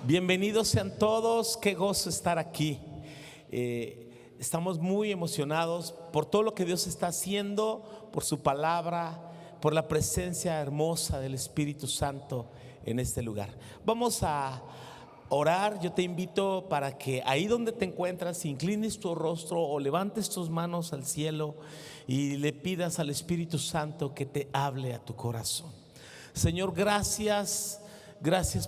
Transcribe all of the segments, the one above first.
Bienvenidos sean todos, qué gozo estar aquí. Estamos muy emocionados por todo lo que Dios está haciendo, por su palabra, por la presencia hermosa del Espíritu Santo en este lugar. Vamos a orar. Yo te invito para que ahí donde te encuentras inclines tu rostro o levantes tus manos al cielo y le pidas al Espíritu Santo que te hable a tu corazón. Señor, gracias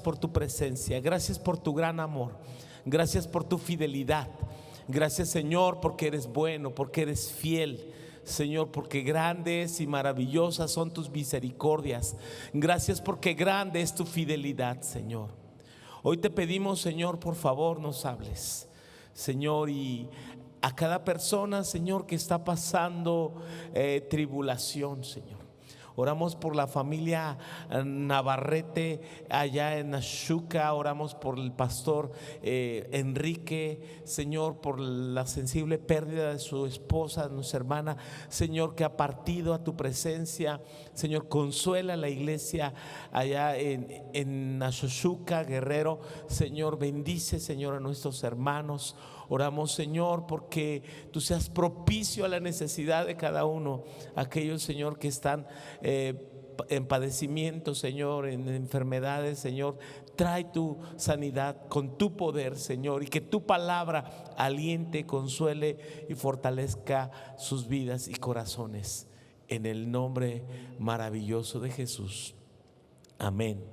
por tu presencia, gracias por tu gran amor, gracias por tu fidelidad. Gracias, Señor, porque eres bueno, porque eres fiel, Señor, porque grandes y maravillosas son tus misericordias. Gracias porque grande es tu fidelidad, Señor. Hoy te pedimos, Señor, por favor nos hables, Señor, y a cada persona, Señor, que está pasando tribulación, Señor. Oramos por la familia Navarrete allá en Ashuca. Oramos por el pastor Enrique, Señor, por la sensible pérdida de su esposa, nuestra hermana, Señor, que ha partido a tu presencia. Señor, consuela a la iglesia allá en Ashuca, Guerrero. Señor, bendice, Señor, a nuestros hermanos. Oramos, Señor, porque tú seas propicio a la necesidad de cada uno. Aquellos, Señor, que están en padecimiento, Señor, en enfermedades, Señor, trae tu sanidad con tu poder, Señor, y que tu palabra aliente, consuele y fortalezca sus vidas y corazones. En el nombre maravilloso de Jesús. Amén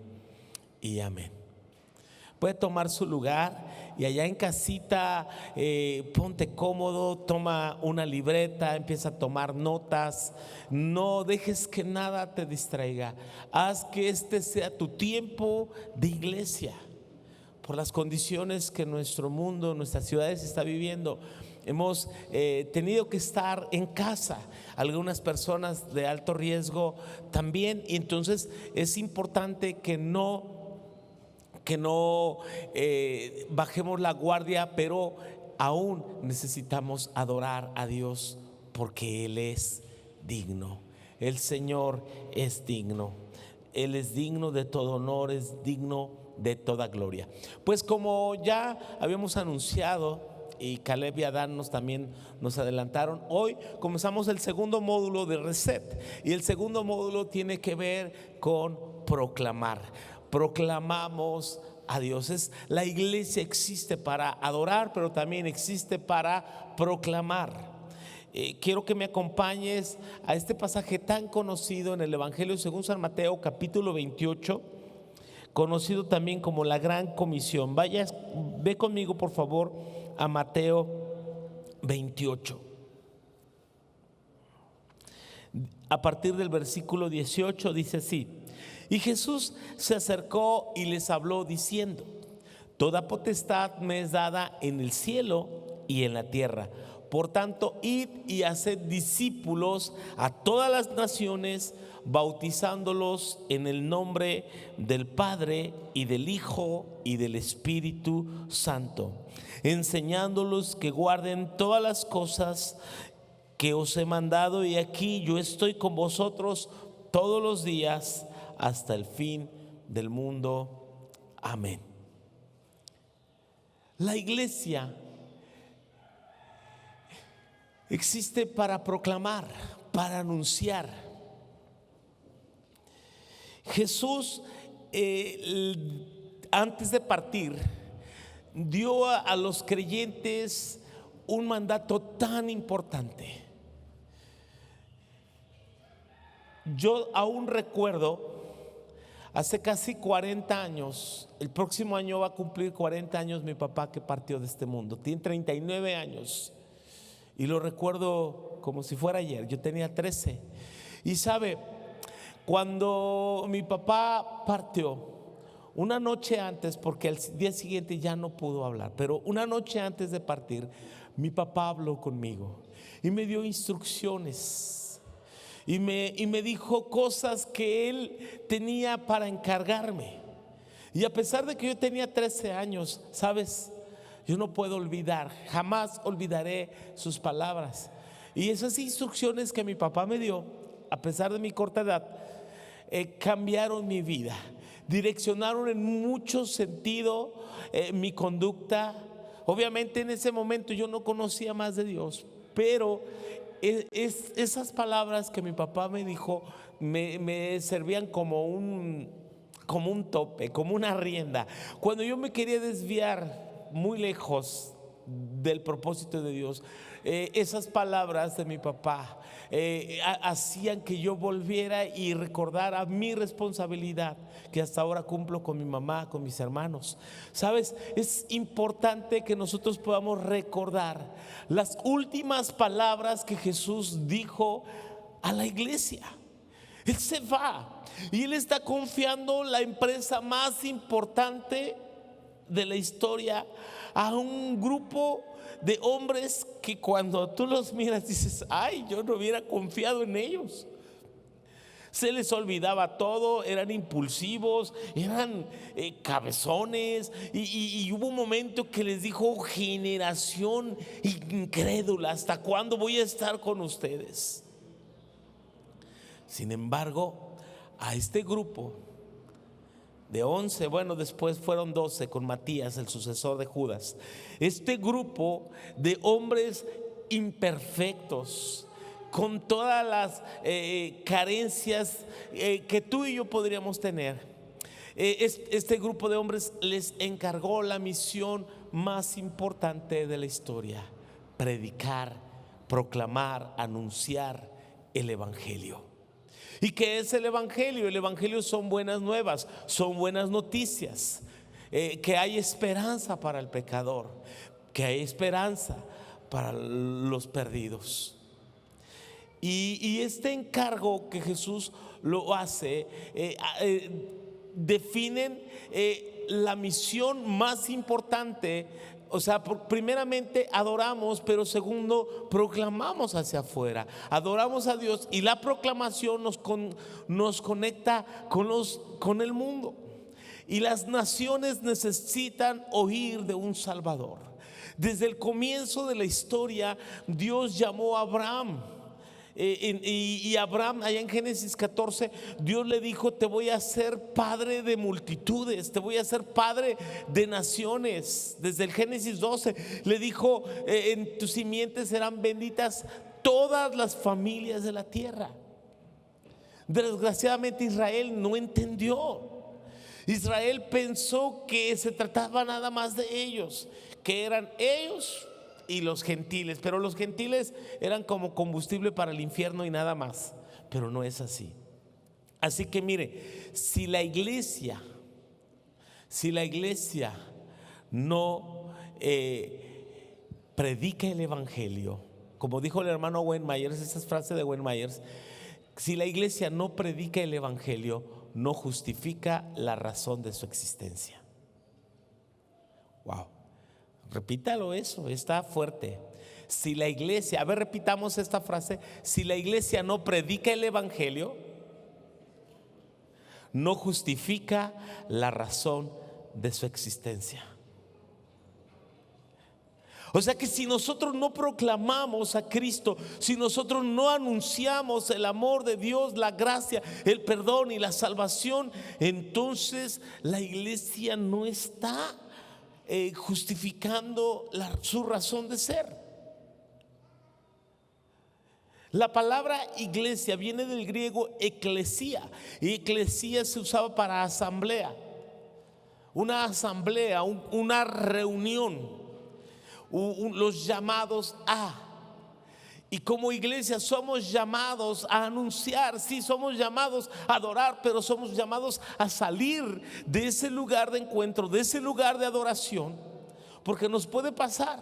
y amén. Puede tomar su lugar y allá en casita ponte cómodo, toma una libreta, empieza a tomar notas. No dejes que nada te distraiga. Haz que este sea tu tiempo de iglesia. Por las condiciones que nuestro mundo, nuestras ciudades está viviendo, hemos tenido que estar en casa. Algunas personas de alto riesgo también. Y entonces es importante que no bajemos la guardia, pero aún necesitamos adorar a Dios porque Él es digno. El Señor es digno. Él es digno de todo honor, es digno de toda gloria. Pues como ya habíamos anunciado, y Caleb y Adán también nos adelantaron, hoy comenzamos el segundo módulo de Reset. Y el segundo módulo tiene que ver con proclamar. Proclamamos a Dios. La iglesia existe para adorar, pero también existe para proclamar. Quiero que me acompañes a este pasaje tan conocido en el Evangelio según San Mateo, capítulo 28, conocido también como la Gran Comisión. Ve conmigo, por favor, a Mateo 28. A partir del versículo 18 dice así: y Jesús se acercó y les habló diciendo: toda potestad me es dada en el cielo y en la tierra. Por tanto, id y haced discípulos a todas las naciones, bautizándolos en el nombre del Padre y del Hijo y del Espíritu Santo, enseñándolos que guarden todas las cosas que os he mandado, y aquí yo estoy con vosotros todos los días hasta el fin del mundo. Amén. La iglesia existe para proclamar, para anunciar. Jesús antes de partir dio a los creyentes un mandato tan importante. Yo aún recuerdo, hace casi 40 años, el próximo año va a cumplir 40 años mi papá que partió de este mundo. Tiene 39 años y lo recuerdo como si fuera ayer. Yo tenía 13. Y sabe, cuando mi papá partió, una noche antes, porque al día siguiente ya no pudo hablar, pero una noche antes de partir, mi papá habló conmigo y me dio instrucciones. Y me dijo cosas que él tenía para encargarme. Y a pesar de que yo tenía 13 años, ¿sabes? Yo no puedo olvidar, jamás olvidaré sus palabras. Y esas instrucciones que mi papá me dio, a pesar de mi corta edad, cambiaron mi vida. direccionaron en mucho sentido mi conducta. Obviamente en ese momento yo no conocía más de Dios, pero esas palabras que mi papá me dijo me servían como un tope, como una rienda. Cuando yo me quería desviar muy lejos del propósito de Dios, esas palabras de mi papá hacían que yo volviera y recordara mi responsabilidad que hasta ahora cumplo con mi mamá, con mis hermanos. Sabes, es importante que nosotros podamos recordar las últimas palabras que Jesús dijo a la iglesia. Él se va y Él está confiando la empresa más importante de la historia a un grupo de hombres que cuando tú los miras dices: ay, yo no hubiera confiado en ellos. Se les olvidaba todo, eran impulsivos, eran cabezones, y hubo un momento que les dijo: generación incrédula, ¿hasta cuándo voy a estar con ustedes? Sin embargo, a este grupo de 11, bueno, después fueron 12 con Matías, el sucesor de Judas. Este grupo de hombres imperfectos, con todas las carencias que tú y yo podríamos tener, este grupo de hombres les encargó la misión más importante de la historia: predicar, proclamar, anunciar el evangelio. ¿Y qué es el evangelio? El evangelio son buenas nuevas, son buenas noticias, que hay esperanza para el pecador, que hay esperanza para los perdidos. Y este encargo que Jesús lo hace, definen la misión más importante. O sea, primeramente adoramos, pero segundo, proclamamos hacia afuera. Adoramos a Dios y la proclamación nos conecta con el mundo. Y las naciones necesitan oír de un Salvador. Desde el comienzo de la historia, Dios llamó a Abraham. Y Abraham, allá en Génesis 14, Dios le dijo: te voy a hacer padre de multitudes, te voy a hacer padre de naciones. Desde el Génesis 12 le dijo: en tus simientes serán benditas todas las familias de la tierra. Desgraciadamente Israel no entendió. Israel pensó que se trataba nada más de ellos, que eran ellos y los gentiles, pero los gentiles eran como combustible para el infierno y nada más. Pero no es así. Así que mire, si la iglesia no predica el evangelio, como dijo el hermano Wayne Myers, esa es frase de Wayne Myers: si la iglesia no predica el evangelio, no justifica la razón de su existencia. Wow. Repítalo, eso está fuerte. Si la iglesia, a ver, repitamos esta frase: si la iglesia no predica el evangelio, no justifica la razón de su existencia. O sea que si nosotros no proclamamos a Cristo, si nosotros no anunciamos el amor de Dios, la gracia, el perdón y la salvación, entonces la iglesia no está justificando su razón de ser. La palabra iglesia viene del griego eclesía, y eclesía se usaba para asamblea, una reunión, los llamados a. Y como iglesia somos llamados a anunciar, sí, somos llamados a adorar, pero somos llamados a salir de ese lugar de encuentro, de ese lugar de adoración, porque nos puede pasar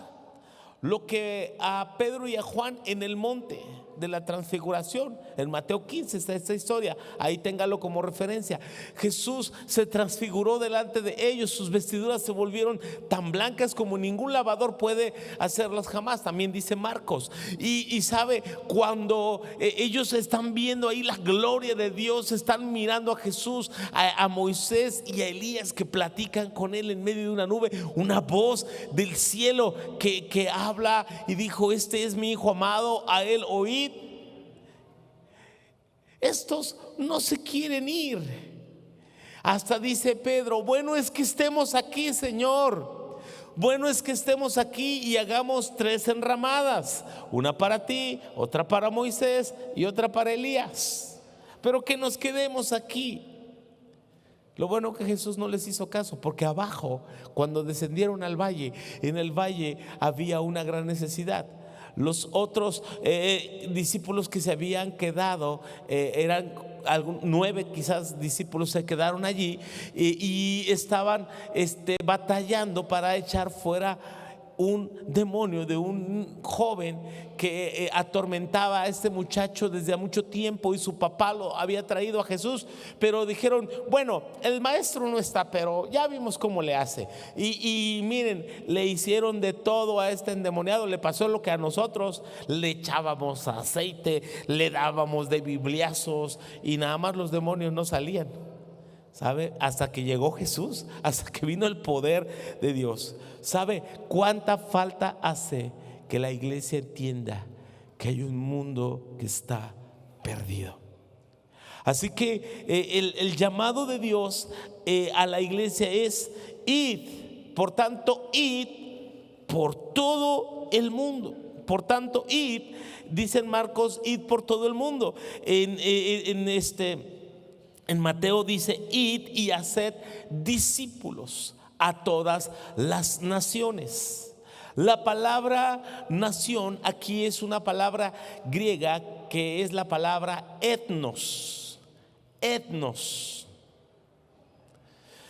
lo que a Pedro y a Juan en el monte de la transfiguración. En Mateo 15 está esta historia, ahí téngalo como referencia. Jesús se transfiguró delante de ellos, sus vestiduras se volvieron tan blancas como ningún lavador puede hacerlas jamás, también dice Marcos. Y sabe, cuando ellos están viendo ahí la gloria de Dios, están mirando a Jesús, a Moisés y a Elías que platican con él en medio de una nube, una voz del cielo que habla y dijo: este es mi hijo amado, a él oíd. Estos no se quieren ir. Hasta dice Pedro: bueno es que estemos aquí, Señor. Bueno es que estemos aquí y hagamos 3 enramadas, una para ti, otra para Moisés y otra para Elías, pero que nos quedemos aquí. Lo bueno que Jesús no les hizo caso, porque abajo, cuando descendieron al valle, en el valle había una gran necesidad. Los otros discípulos que se habían quedado, eran 9 quizás discípulos, se quedaron allí y estaban batallando para echar fuera un demonio de un joven que atormentaba a este muchacho desde hace mucho tiempo, y su papá lo había traído a Jesús, pero dijeron: bueno, el maestro no está, pero ya vimos cómo le hace. Y miren, le hicieron de todo a este endemoniado. Le pasó lo que a nosotros: le echábamos aceite, le dábamos de bibliazos y nada más los demonios no salían. ¿Sabe? Hasta que llegó Jesús, hasta que vino el poder de Dios. ¿Sabe cuánta falta hace que la iglesia entienda que hay un mundo que está perdido? Así que el llamado de Dios a la iglesia es: id. Por tanto, id por todo el mundo. Por tanto, id, dice en Marcos, id por todo el mundo. En Mateo dice: id y haced discípulos a todas las naciones. La palabra nación aquí es una palabra griega que es la palabra etnos. Etnos.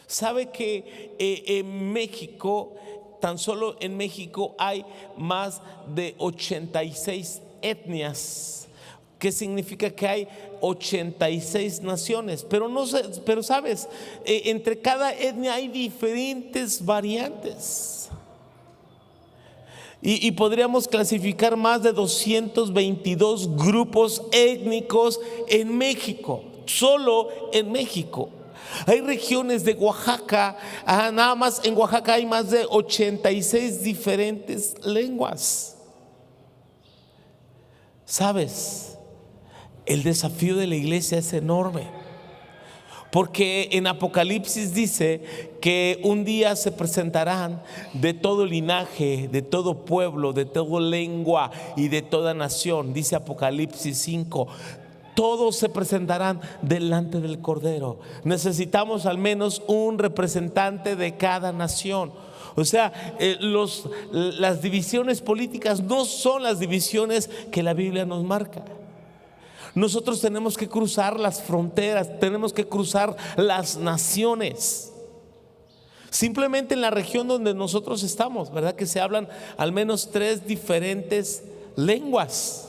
¿Sabe que en México, tan solo en México, hay más de 86 etnias? ¿Qué significa? Que hay 86 naciones. Pero no sé, pero sabes, entre cada etnia hay diferentes variantes. Y podríamos clasificar más de 222 grupos étnicos en México, solo en México. Hay regiones de Oaxaca, nada más en Oaxaca hay más de 86 diferentes lenguas. ¿Sabes? El desafío de la iglesia es enorme, porque en Apocalipsis dice que un día se presentarán de todo linaje, de todo pueblo, de toda lengua y de toda nación. Dice Apocalipsis 5: todos se presentarán delante del Cordero. Necesitamos al menos un representante de cada nación. O sea, las divisiones políticas no son las divisiones que la Biblia nos marca. Nosotros tenemos que cruzar las fronteras, tenemos que cruzar las naciones. Simplemente en la región donde nosotros estamos, ¿verdad? Que se hablan al menos 3 diferentes lenguas.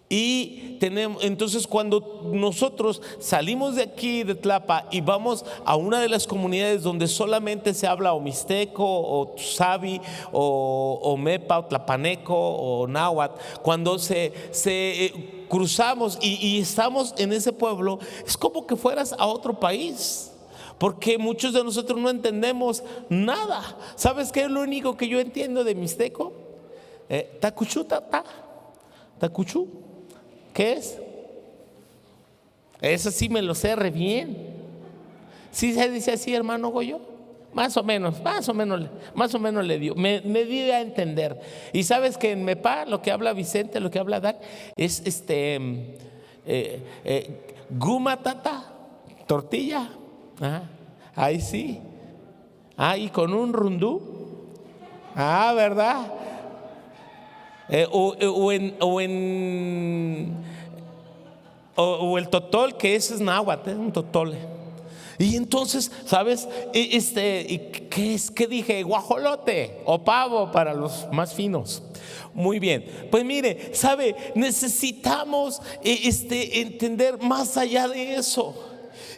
Y entonces cuando nosotros salimos de aquí de Tlapa y vamos a una de las comunidades donde solamente se habla o mixteco o tzavi o mepa o tlapaneco o náhuatl, cuando cruzamos y estamos en ese pueblo, es como que fueras a otro país, porque muchos de nosotros no entendemos nada. ¿Sabes qué es lo único que yo entiendo de mixteco? Tacuchú, tacuchú. ¿Qué es? Eso sí me lo sé re bien. ¿Sí se dice así, hermano Goyo? Más o menos le dio. Me di a entender. Y sabes que en Mepa lo que habla Vicente, lo que habla Dan, es guma tata, tortilla. Ahí sí. Y con un rundú. ¿Verdad? O el totol, que ese es náhuatl, es un totole. Y entonces, ¿sabes? ¿Qué es? ¿Qué dije? Guajolote o pavo para los más finos. Muy bien. Pues mire, ¿sabe? Necesitamos entender más allá de eso,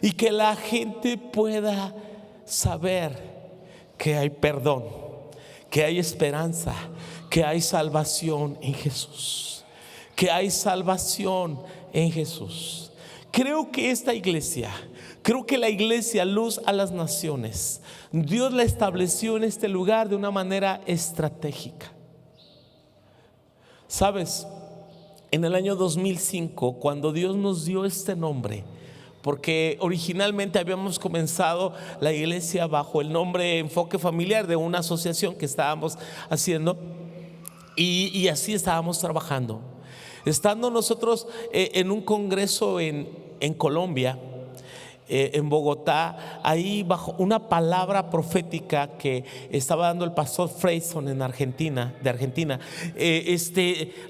y que la gente pueda saber que hay perdón, que hay esperanza, que hay salvación en Jesús, que hay salvación en Jesús. Creo que la iglesia Luz a las Naciones, Dios la estableció en este lugar de una manera estratégica. Sabes, en el año 2005, cuando Dios nos dio este nombre, porque originalmente habíamos comenzado la iglesia bajo el nombre Enfoque Familiar de una asociación que estábamos haciendo, y así estábamos trabajando. Estando nosotros en un congreso en Colombia, en Bogotá, ahí bajo una palabra profética que estaba dando el pastor Freyson de Argentina,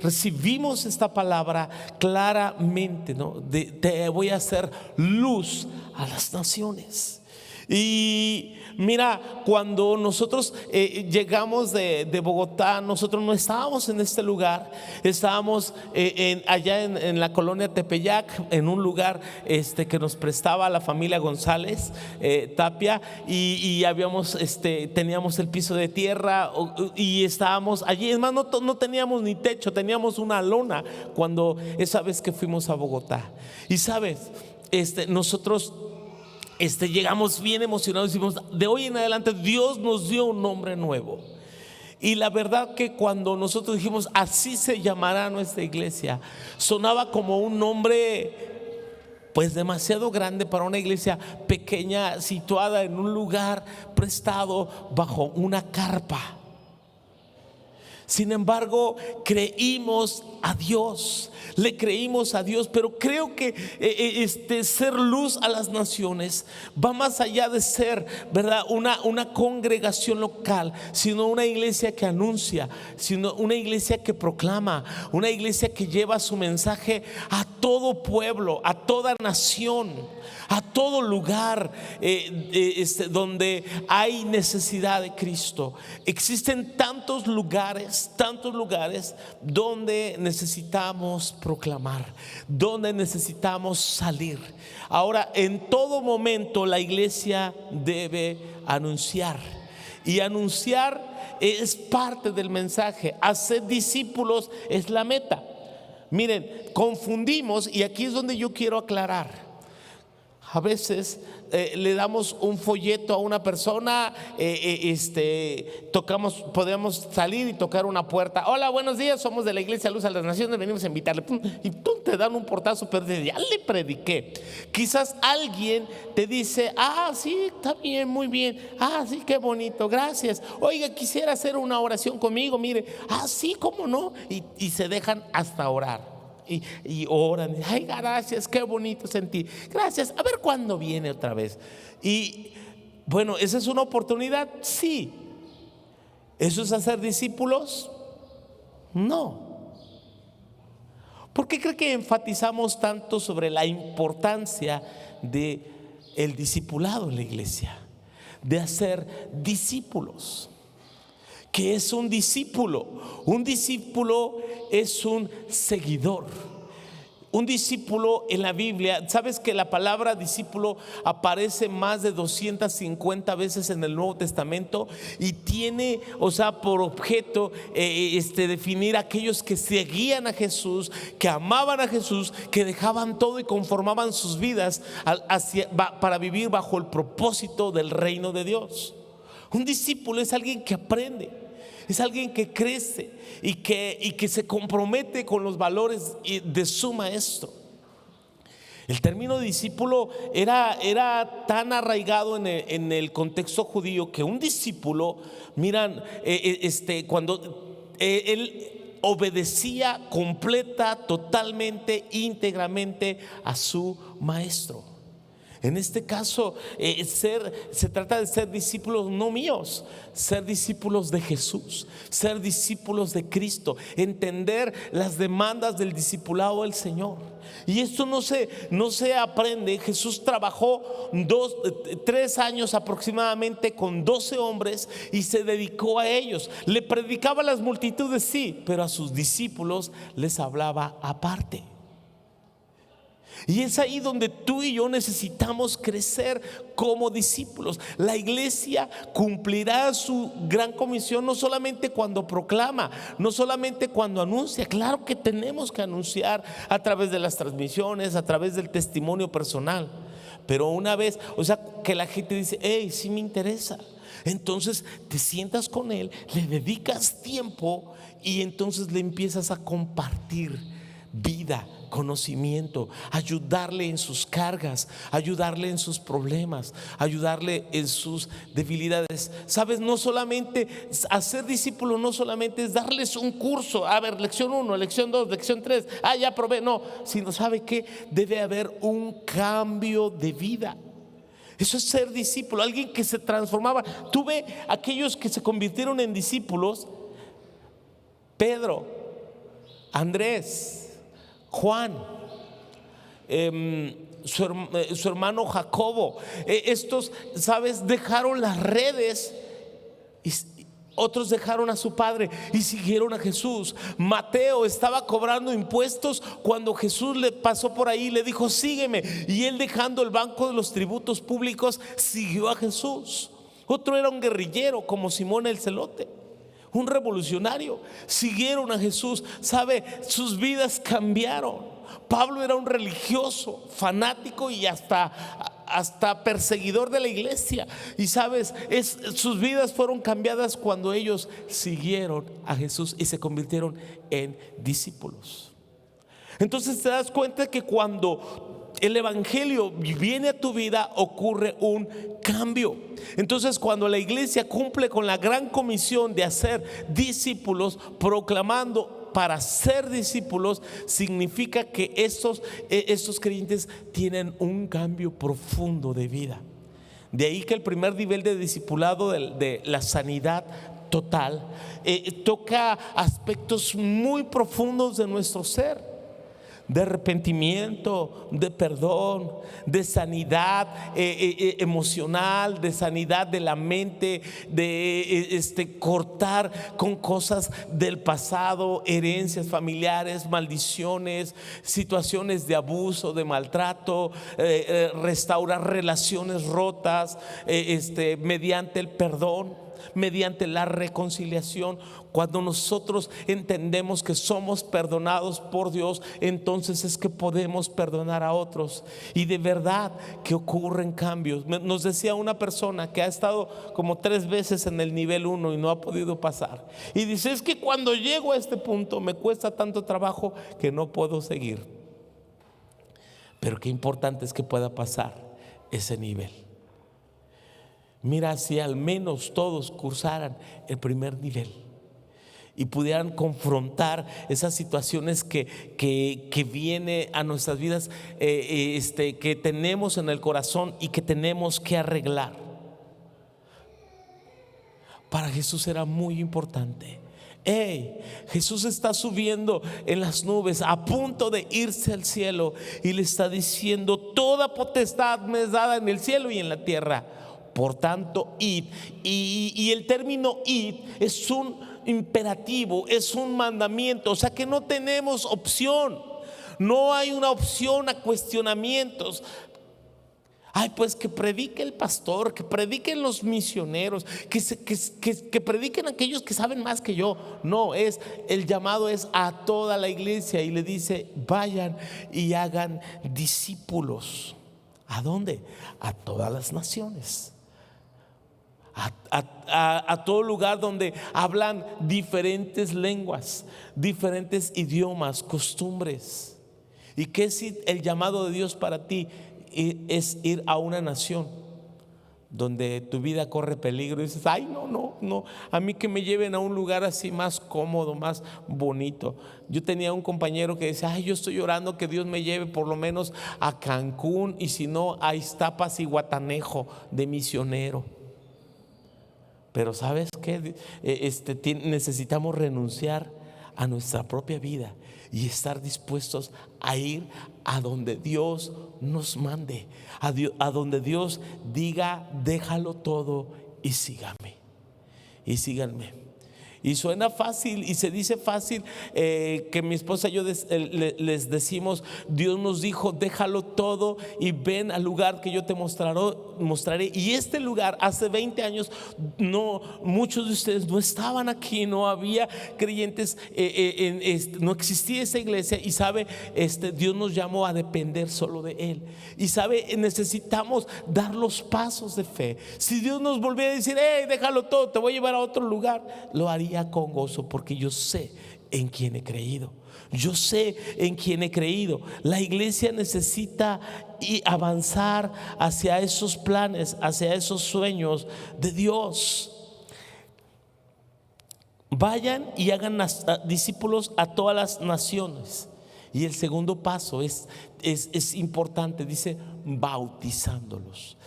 recibimos esta palabra claramente, ¿no? Te voy a hacer luz a las naciones. Y mira, cuando nosotros llegamos de Bogotá, nosotros no estábamos en este lugar, estábamos allá en la colonia Tepeyac, en un lugar que nos prestaba la familia González Tapia, y teníamos el piso de tierra y estábamos allí. Es más, no teníamos ni techo, teníamos una lona cuando esa vez que fuimos a Bogotá. Y sabes, nosotros llegamos bien emocionados y decimos: de hoy en adelante Dios nos dio un nombre nuevo. Y la verdad que cuando nosotros dijimos así se llamará nuestra iglesia, sonaba como un nombre pues demasiado grande para una iglesia pequeña situada en un lugar prestado bajo una carpa. Sin embargo, creímos a Dios, le creímos a Dios, pero creo que ser luz a las naciones va más allá de ser, ¿verdad?, una congregación local, sino una iglesia que anuncia, sino una iglesia que proclama, una iglesia que lleva su mensaje a todo pueblo, a toda nación, a todo lugar donde hay necesidad de Cristo. Existen tantos lugares donde necesitamos proclamar, donde necesitamos salir. Ahora, en todo momento la iglesia debe anunciar, y anunciar es parte del mensaje. Hacer discípulos es la meta. Miren, confundimos, y aquí es donde yo quiero aclarar. A veces le damos un folleto a una persona, podemos salir y tocar una puerta. Hola, buenos días, somos de la Iglesia Luz a las Naciones, venimos a invitarle. Y tú te dan un portazo, pero ya le prediqué. Quizás alguien te dice: ah, sí, está bien, muy bien. Ah, sí, qué bonito, gracias. Oiga, quisiera hacer una oración conmigo, mire. Ah, sí, cómo no. Y se dejan hasta orar. Y oran: ay, gracias, qué bonito sentí, gracias, a ver cuándo viene otra vez. Y bueno, ¿esa es una oportunidad? Sí. ¿Eso es hacer discípulos? No. ¿Por qué cree que enfatizamos tanto sobre la importancia de el discipulado en la iglesia? De hacer discípulos. ¿Qué es un discípulo? Un discípulo es un seguidor. Un discípulo en la Biblia, sabes que la palabra discípulo aparece más de 250 veces en el Nuevo Testamento, y tiene, por objeto definir a aquellos que seguían a Jesús, que amaban a Jesús, que dejaban todo y conformaban sus vidas para vivir bajo el propósito del reino de Dios. Un discípulo es alguien que aprende, es alguien que crece y que se compromete con los valores de su maestro. El término discípulo era tan arraigado en el contexto judío que un discípulo, miran, cuando él obedecía completa, totalmente, íntegramente a su maestro. En este caso, se trata de ser discípulos no míos, ser discípulos de Jesús, ser discípulos de Cristo, entender las demandas del discipulado del Señor. Y esto no se aprende. Jesús trabajó 3 años aproximadamente con 12 hombres y se dedicó a ellos. Le predicaba a las multitudes, sí, pero a sus discípulos les hablaba aparte. Y es ahí donde tú y yo necesitamos crecer como discípulos. La iglesia cumplirá su gran comisión no solamente cuando proclama, no solamente cuando anuncia. Claro que tenemos que anunciar a través de las transmisiones, a través del testimonio personal. Pero una vez, que la gente dice: hey, sí me interesa. Entonces te sientas con él, le dedicas tiempo y entonces le empiezas a compartir vida, conocimiento, ayudarle en sus cargas, ayudarle en sus problemas, ayudarle en sus debilidades. Sabes, no solamente hacer discípulos, no solamente es darles un curso, a ver, lección 1, lección 2, lección 3, ya probé, no, sino ¿sabe qué? Debe haber un cambio de vida. Eso es ser discípulo, alguien que se transformaba. Tuve aquellos que se convirtieron en discípulos: Pedro, Andrés, Juan, su hermano Jacobo. Estos, ¿sabes? Dejaron las redes y otros dejaron a su padre y siguieron a Jesús. Mateo estaba cobrando impuestos cuando Jesús le pasó por ahí y le dijo: sígueme. Y él, dejando el banco de los tributos públicos, siguió a Jesús. Otro era un guerrillero como Simón el Celote, un revolucionario. Siguieron a Jesús. ¿Sabe? Sus vidas cambiaron. Pablo era un religioso, fanático y hasta perseguidor de la iglesia. Y sabes, sus vidas fueron cambiadas cuando ellos siguieron a Jesús y se convirtieron en discípulos. Entonces te das cuenta que cuando el evangelio viene a tu vida, ocurre un cambio. Entonces, cuando la iglesia cumple con la gran comisión de hacer discípulos, proclamando para ser discípulos, significa que estos creyentes tienen un cambio profundo de vida. De ahí que el primer nivel de discipulado de la sanidad total toca aspectos muy profundos de nuestro ser, de arrepentimiento, de perdón, de sanidad emocional, de sanidad de la mente, de cortar con cosas del pasado, herencias familiares, maldiciones, situaciones de abuso, de maltrato, restaurar relaciones rotas mediante el perdón, mediante la reconciliación. Cuando nosotros entendemos que somos perdonados por Dios, entonces es que podemos perdonar a otros, y de verdad que ocurren cambios. Nos decía una persona que ha estado como 3 veces en el nivel 1 y no ha podido pasar, y dice: es que cuando llego a este punto me cuesta tanto trabajo que no puedo seguir. Pero qué importante es que pueda pasar ese nivel. Mira, si al menos todos cursaran el primer nivel y pudieran confrontar esas situaciones que viene a nuestras vidas, que tenemos en el corazón y que tenemos que arreglar. Para Jesús era muy importante. Jesús está subiendo en las nubes, a punto de irse al cielo, y le está diciendo: toda potestad me es dada en el cielo y en la tierra. Por tanto, id. Y el término id es un imperativo, es un mandamiento. O sea que no tenemos opción. No hay una opción a cuestionamientos. Pues que predique el pastor, que prediquen los misioneros, que prediquen aquellos que saben más que yo. No, el llamado es a toda la iglesia, y le dice: vayan y hagan discípulos. ¿A dónde? A todas las naciones. A todo lugar donde hablan diferentes lenguas, diferentes idiomas, costumbres. ¿Y qué es el llamado de Dios para ti? Es ir a una nación donde tu vida corre peligro y dices: no, a mí que me lleven a un lugar así más cómodo, más bonito. Yo tenía un compañero que decía: yo estoy orando que Dios me lleve por lo menos a Cancún, y si no, a Iztapas y Guatanejo de misionero. Pero ¿sabes qué? Necesitamos renunciar a nuestra propia vida y estar dispuestos a ir a donde Dios nos mande, a donde Dios diga: déjalo todo y síganme. Y suena fácil y se dice fácil, que mi esposa y yo les decimos: Dios nos dijo: déjalo todo y ven al lugar que yo te mostraré. Y este lugar, hace 20 años, muchos de ustedes no estaban aquí, no había creyentes, no existía esa iglesia. Y sabe, Dios nos llamó a depender solo de Él. Y sabe, necesitamos dar los pasos de fe. Si Dios nos volviera a decir: déjalo todo, te voy a llevar a otro lugar, lo haría con gozo, porque yo sé en quien he creído. Yo sé en quien he creído. La iglesia necesita avanzar hacia esos planes, hacia esos sueños de Dios. Vayan y hagan discípulos a todas las naciones. Y el segundo paso es importante, dice bautizándolos.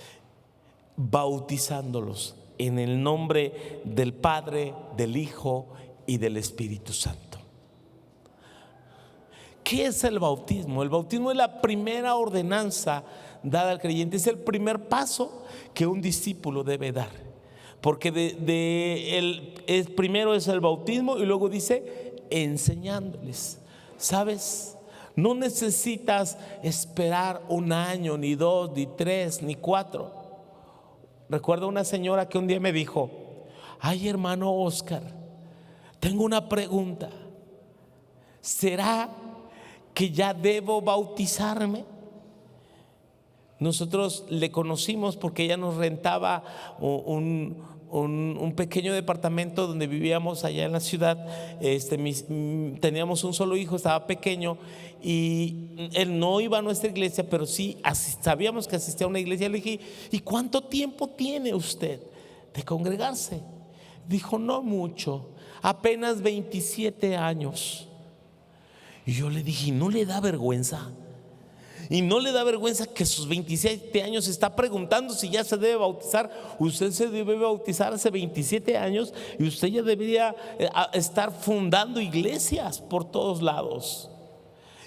Bautizándolos en el nombre del Padre, del Hijo y del Espíritu Santo. ¿Qué es el bautismo? El bautismo es la primera ordenanza dada al creyente. Es el primer paso que un discípulo debe dar. Porque primero es el bautismo y luego dice enseñándoles. ¿Sabes? No necesitas esperar 1 año, ni 2, ni 3, ni 4. Recuerdo una señora que un día me dijo: ay, hermano Oscar, tengo una pregunta. ¿Será que ya debo bautizarme? Nosotros le conocimos porque ella nos rentaba un pequeño departamento donde vivíamos allá en la ciudad. Teníamos un solo hijo, estaba pequeño, y él no iba a nuestra iglesia, pero sí sabíamos que asistía a una iglesia. Le dije: ¿y cuánto tiempo tiene usted de congregarse? Dijo: no mucho, apenas 27 años. Y yo le dije: ¿no le da vergüenza? Y no le da vergüenza que a sus 27 años se está preguntando si ya se debe bautizar. Usted se debe bautizar hace 27 años y usted ya debería estar fundando iglesias por todos lados.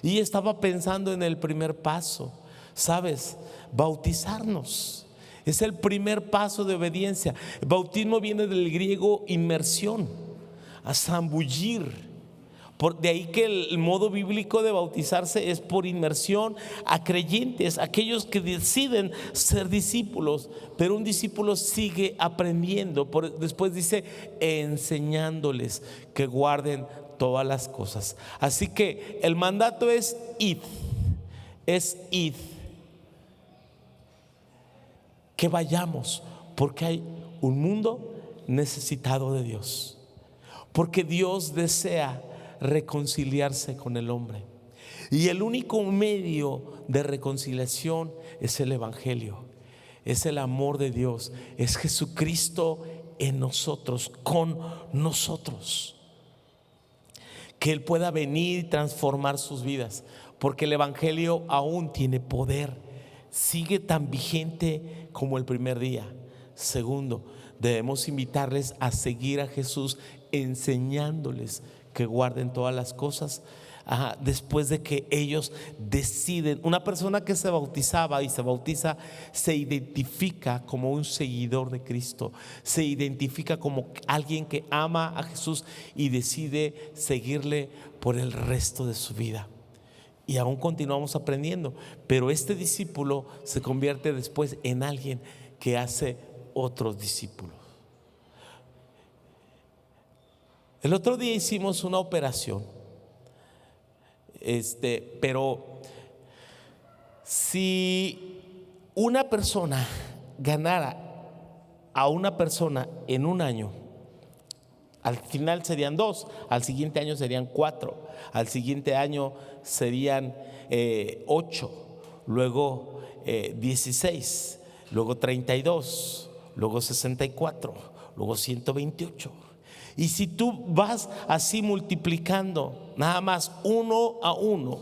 Y estaba pensando en el primer paso. ¿Sabes? Bautizarnos es el primer paso de obediencia. El bautismo viene del griego inmersión, a zambullir. De ahí que el modo bíblico de bautizarse es por inmersión a creyentes, aquellos que deciden ser discípulos. Pero un discípulo sigue aprendiendo. Después dice enseñándoles que guarden todas las cosas. Así que el mandato es id, que vayamos, porque hay un mundo necesitado de Dios, porque Dios desea reconciliarse con el hombre, y el único medio de reconciliación es el evangelio, es el amor de Dios, es Jesucristo en nosotros, con nosotros, que Él pueda venir y transformar sus vidas, porque el evangelio aún tiene poder, sigue tan vigente como el primer día. Segundo, debemos invitarles a seguir a Jesús, enseñándoles que guarden todas las cosas. Después de que ellos deciden. Una persona que se bautizaba y se bautiza se identifica como un seguidor de Cristo, se identifica como alguien que ama a Jesús y decide seguirle por el resto de su vida. Y aún continuamos aprendiendo, pero este discípulo se convierte después en alguien que hace otros discípulos. El otro día hicimos una operación, pero si una persona ganara a una persona en un año, al final serían 2, al siguiente año serían 4, al siguiente año serían 8, luego 16, luego 32, luego 64, luego 128. Y si tú vas así multiplicando nada más 1 a 1,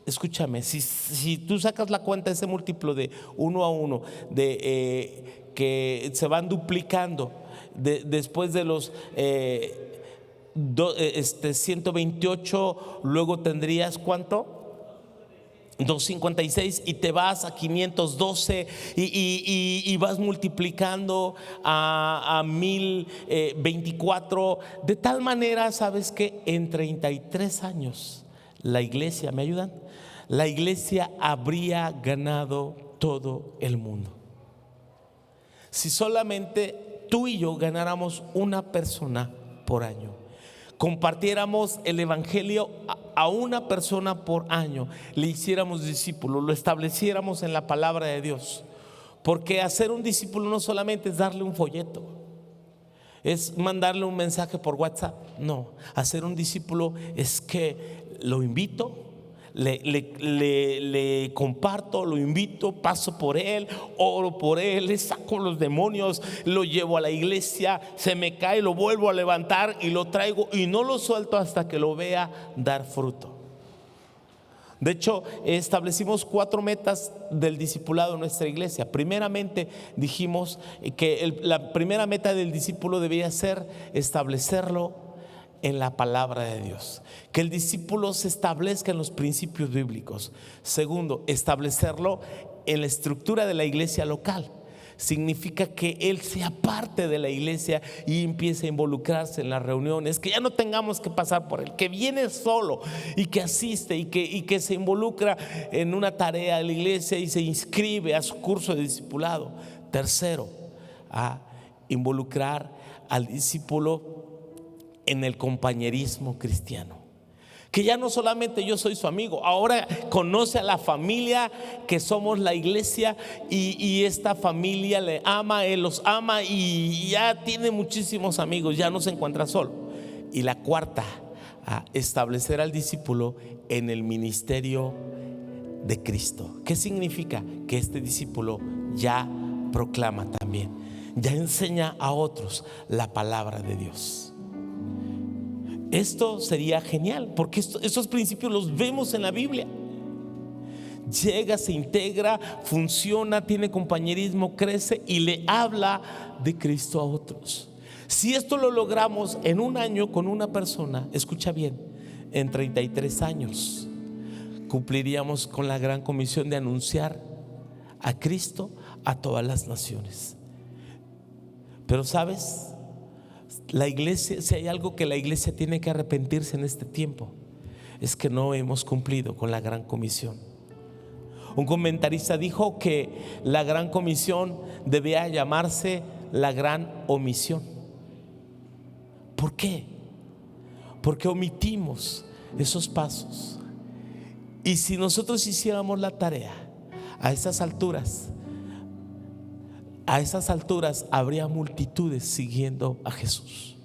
escúchame, si tú sacas la cuenta, ese múltiplo de 1 a 1, que se van duplicando después de los 128, luego tendrías ¿cuánto? 256, y te vas a 512 y vas multiplicando a 1024, de tal manera, sabes que en 33 años la iglesia, ¿me ayudan? La iglesia habría ganado todo el mundo. Si solamente tú y yo ganáramos una persona por año, compartiéramos el evangelio a una persona por año, le hiciéramos discípulo, lo estableciéramos en la palabra de Dios. Porque hacer un discípulo no solamente es darle un folleto, es mandarle un mensaje por WhatsApp. No, hacer un discípulo es que lo invito, le comparto, lo invito, paso por él, oro por él, le saco los demonios, lo llevo a la iglesia, se me cae, lo vuelvo a levantar y lo traigo y no lo suelto hasta que lo vea dar fruto. De hecho, establecimos 4 metas del discipulado en nuestra iglesia. Primeramente dijimos que la primera meta del discípulo debía ser establecerlo en la palabra de Dios, que el discípulo se establezca en los principios bíblicos. Segundo, establecerlo en la estructura de la iglesia local. Significa que él sea parte de la iglesia y empiece a involucrarse en las reuniones, que ya no tengamos que pasar por él, que viene solo y que asiste y que se involucra en una tarea de la iglesia y se inscribe a su curso de discipulado. Tercero, a involucrar al discípulo en el compañerismo cristiano, que ya no solamente yo soy su amigo, ahora conoce a la familia que somos la iglesia, y esta familia le ama, él los ama y ya tiene muchísimos amigos, ya no se encuentra solo. Y la cuarta, a establecer al discípulo en el ministerio de Cristo. ¿Qué significa? Que este discípulo ya proclama también, ya enseña a otros la palabra de Dios. Esto sería genial, porque estos principios los vemos en la Biblia. Llega, se integra, funciona, tiene compañerismo, crece y le habla de Cristo a otros. Si esto lo logramos en un año con una persona, escucha bien, en 33 años cumpliríamos con la gran comisión de anunciar a Cristo a todas las naciones. Pero ¿sabes? La iglesia, si hay algo que la iglesia tiene que arrepentirse en este tiempo, es que no hemos cumplido con la gran comisión. Un comentarista dijo que la gran comisión debía llamarse la gran omisión. ¿Por qué? Porque omitimos esos pasos. Y si nosotros hiciéramos la tarea a esas alturas habría multitudes siguiendo a Jesús.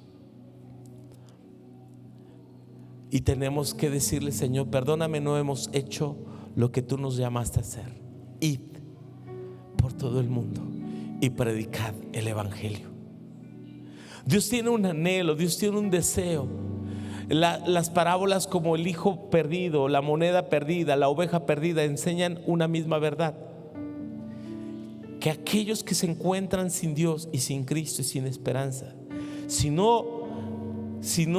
Y tenemos que decirle: Señor, perdóname, no hemos hecho lo que tú nos llamaste a hacer. Id por todo el mundo y predicad el evangelio. Dios tiene un anhelo, Dios tiene un deseo. Las parábolas como el hijo perdido, la moneda perdida, la oveja perdida enseñan una misma verdad: que aquellos que se encuentran sin Dios y sin Cristo y sin esperanza, si no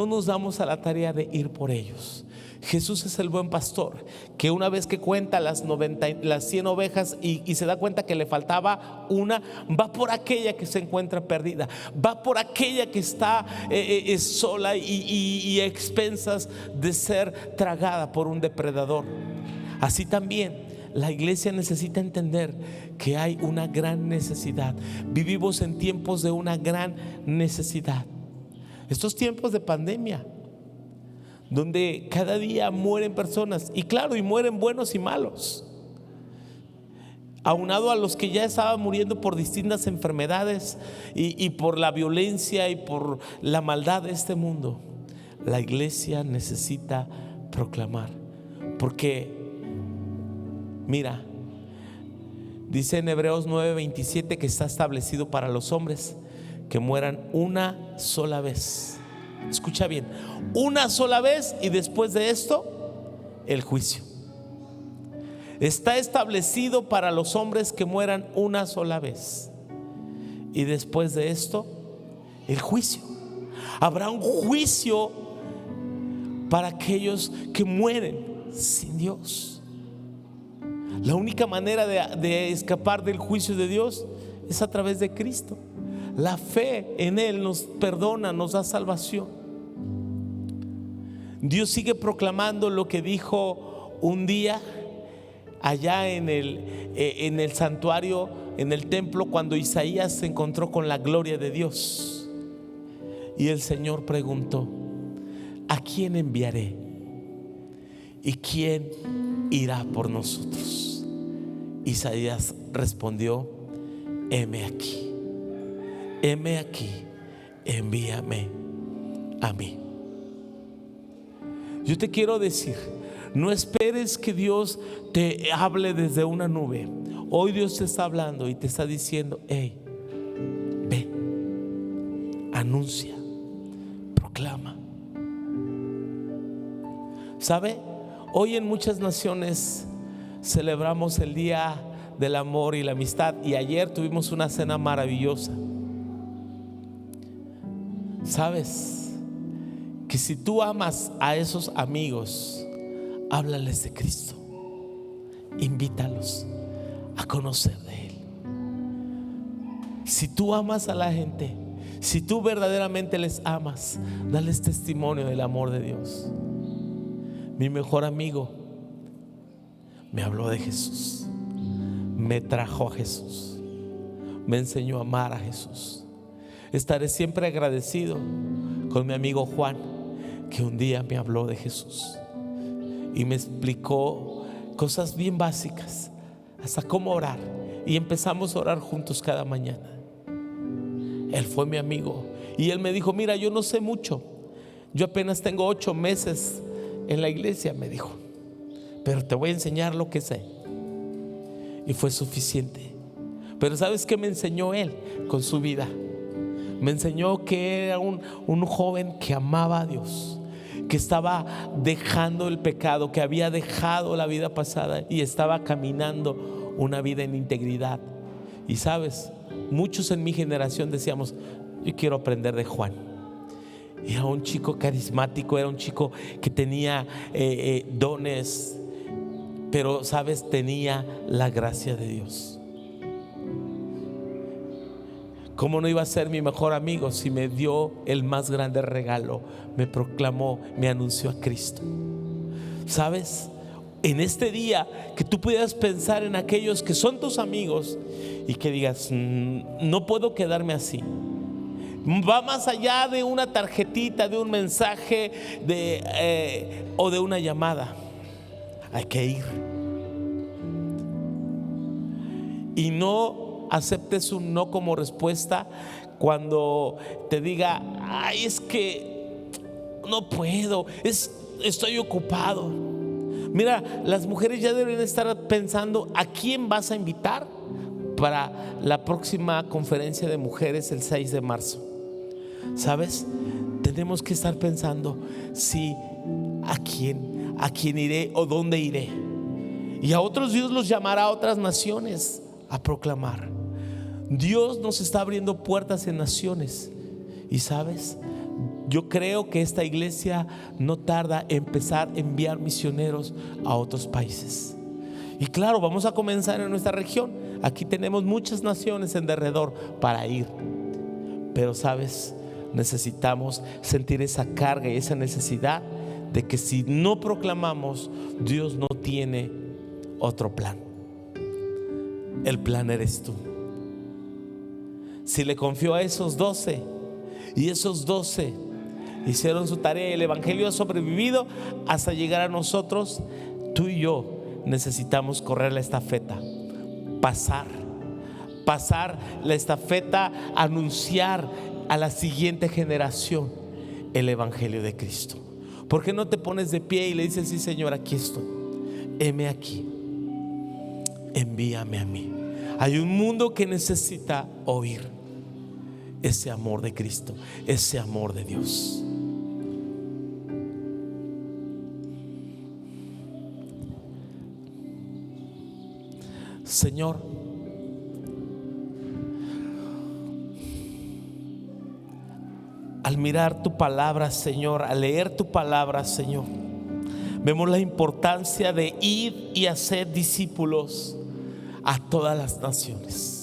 nos damos a la tarea de ir por ellos. Jesús es el buen pastor, que una vez que cuenta las 100 ovejas y se da cuenta que le faltaba una, va por aquella que se encuentra perdida, va por aquella que está sola y a expensas de ser tragada por un depredador. Así también la iglesia necesita entender que hay una gran necesidad. Vivimos en tiempos de una gran necesidad. Estos tiempos de pandemia, donde cada día mueren personas, y claro, y mueren buenos y malos, aunado a los que ya estaban muriendo por distintas enfermedades y por la violencia y por la maldad de este mundo. La iglesia necesita proclamar, porque mira, dice en Hebreos 9:27 que está establecido para los hombres que mueran una sola vez. Escucha bien, una sola vez, y después de esto el juicio. Está establecido para los hombres que mueran una sola vez, y después de esto el juicio. Habrá un juicio para aquellos que mueren sin Dios. La única manera de escapar del juicio de Dios es a través de Cristo. La fe en Él nos perdona, nos da salvación. Dios sigue proclamando lo que dijo un día allá en el santuario, en el templo, cuando Isaías se encontró con la gloria de Dios. Y el Señor preguntó: ¿a quién enviaré? ¿Y quién irá por nosotros? Isaías respondió: heme aquí, envíame a mí. Yo te quiero decir, no esperes que Dios te hable desde una nube. Hoy Dios te está hablando y te está diciendo: hey, ve, anuncia, proclama. ¿Sabe? Hoy en muchas naciones celebramos el Día del Amor y la Amistad, y ayer tuvimos una cena maravillosa. ¿Sabes? Que si tú amas a esos amigos, háblales de Cristo, invítalos a conocer de Él. Si tú amas a la gente, si tú verdaderamente les amas, dales testimonio del amor de Dios. Mi mejor amigo me habló de Jesús, me trajo a Jesús, me enseñó a amar a Jesús. Estaré siempre agradecido con mi amigo Juan, que un día me habló de Jesús y me explicó cosas bien básicas, hasta cómo orar, y empezamos a orar juntos cada mañana. Él fue mi amigo y él me dijo: mira, yo no sé mucho, yo apenas tengo 8 meses en la iglesia, me dijo, pero te voy a enseñar lo que sé. Y fue suficiente. Pero ¿sabes qué me enseñó él con su vida? Me enseñó que era un joven que amaba a Dios, que estaba dejando el pecado, que había dejado la vida pasada y estaba caminando una vida en integridad. Y sabes, muchos en mi generación decíamos: yo quiero aprender de Juan. Era un chico carismático, era un chico que tenía dones, pero sabes, tenía la gracia de Dios. ¿Cómo no iba a ser mi mejor amigo si me dio el más grande regalo? Me proclamó, me anunció a Cristo. ¿Sabes? En este día, que tú pudieras pensar en aquellos que son tus amigos y que digas: no puedo quedarme así. Va más allá de una tarjetita, de un mensaje, o de una llamada. Hay que ir. Y no aceptes un no como respuesta cuando te diga: ay, es que no puedo, estoy ocupado. Mira, las mujeres ya deben estar pensando a quién vas a invitar para la próxima conferencia de mujeres el 6 de marzo. ¿Sabes? Tenemos que estar pensando si a quién iré o dónde iré. Y a otros Dios los llamará a otras naciones a proclamar. Dios nos está abriendo puertas en naciones. Y sabes, yo creo que esta iglesia no tarda en empezar a enviar misioneros a otros países. Y claro, vamos a comenzar en nuestra región. Aquí tenemos muchas naciones en derredor para ir. Pero sabes, necesitamos sentir esa carga y esa necesidad de que si no proclamamos, Dios no tiene otro plan. El plan eres tú. Si le confió a esos 12 y esos 12 hicieron su tarea y el evangelio ha sobrevivido hasta llegar a nosotros, tú y yo necesitamos correr la estafeta, pasar la estafeta, anunciar a la siguiente generación el evangelio de Cristo. ¿Por qué no te pones de pie y le dices: sí, Señor, aquí estoy, heme aquí, envíame a mí? Hay un mundo que necesita oír ese amor de Cristo, ese amor de Dios. Señor, al mirar tu palabra, Señor, al leer tu palabra, Señor, vemos la importancia de ir y hacer discípulos a todas las naciones.